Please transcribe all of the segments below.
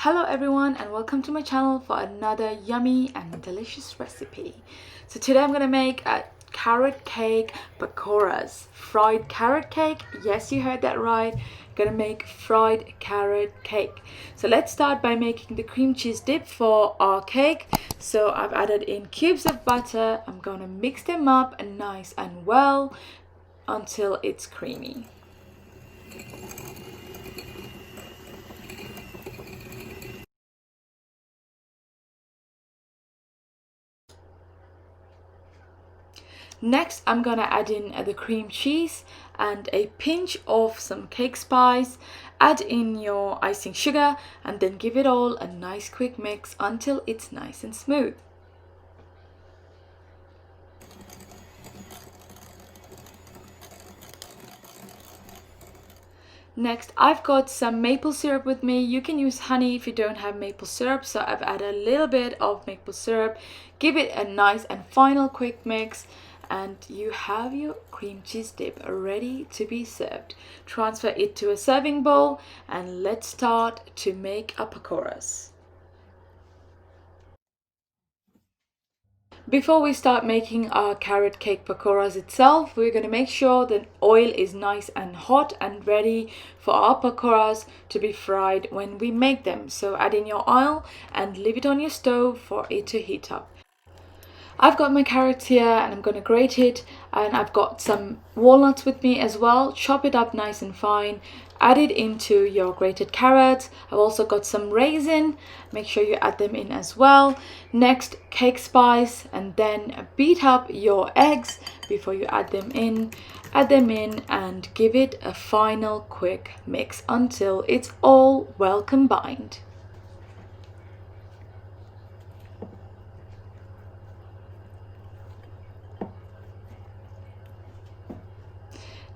Hello everyone and welcome to my channel for another yummy and delicious recipe. So today I'm gonna make a carrot cake pakoras. Fried carrot cake. Yes, you heard that right. Gonna make fried carrot cake. So let's start by making the cream cheese dip for our cake. So I've added in cubes of butter. I'm gonna mix them up nice and well until it's creamy. Next, I'm gonna add in the cream cheese and a pinch of some cake spice. Add in your icing sugar and then give it all a nice quick mix until it's nice and smooth. Next, I've got some maple syrup with me. You can use honey if you don't have maple syrup, so I've added a little bit of maple syrup. Give it a nice and final quick mix and you have your cream cheese dip ready to be served. Transfer it to a serving bowl and let's start to make our pakoras. Before we start making our carrot cake pakoras itself, we're going to make sure that oil is nice and hot and ready for our pakoras to be fried when we make them. So add in your oil and leave it on your stove for it to heat up. I've got my carrots here and I'm going to grate it, and I've got some walnuts with me as well. Chop it up nice and fine. Add it into your grated carrots. I've also got some raisin. Make sure you add them in as well. Next, cake spice, and then beat up your eggs before you add them in. Add them in and give it a final quick mix until it's all well combined.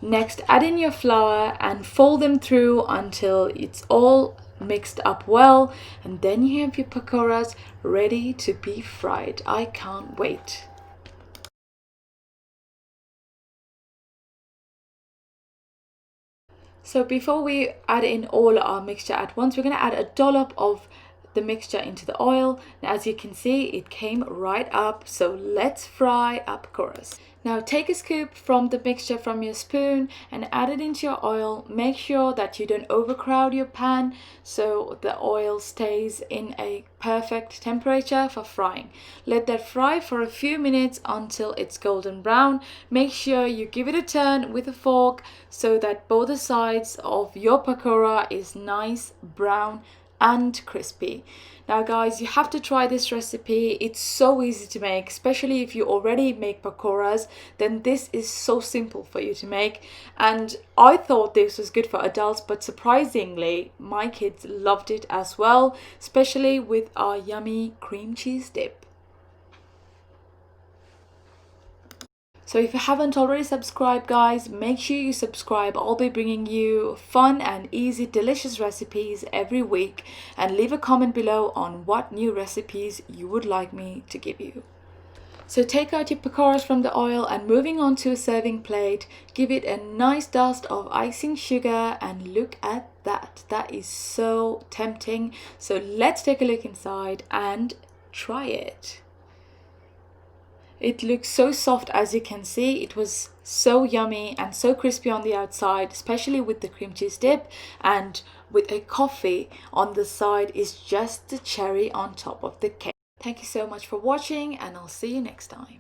Next, add in your flour and fold them through until it's all mixed up well, and then you have your pakoras ready to be fried. I can't wait. So before we add in all our mixture at once, we're going to add a dollop of the mixture into the oil. Now, as you can see, it came right up, so let's fry our pakoras. Now take a scoop from the mixture from your spoon and add it into your oil. Make sure that you don't overcrowd your pan so the oil stays in a perfect temperature for frying. Let that fry for a few minutes until it's golden brown. Make sure you give it a turn with a fork so that both sides of your pakora is nice brown and crispy. Now guys, you have to try this recipe. It's so easy to make, especially if you already make pakoras, then this is so simple for you to make. And I thought this was good for adults, but surprisingly my kids loved it as well, especially with our yummy cream cheese dip. So if you haven't already subscribed, guys, make sure you subscribe. I'll be bringing you fun and easy delicious recipes every week, and leave a comment below on what new recipes you would like me to give you. So take out your pakoras from the oil and moving on to a serving plate, give it a nice dust of icing sugar, and look at that. That is so tempting. So let's take a look inside and try it. It looks so soft, as you can see. It was so yummy and so crispy on the outside, especially with the cream cheese dip, and with a coffee on the side is just the cherry on top of the cake. Thank you so much for watching, and I'll see you next time.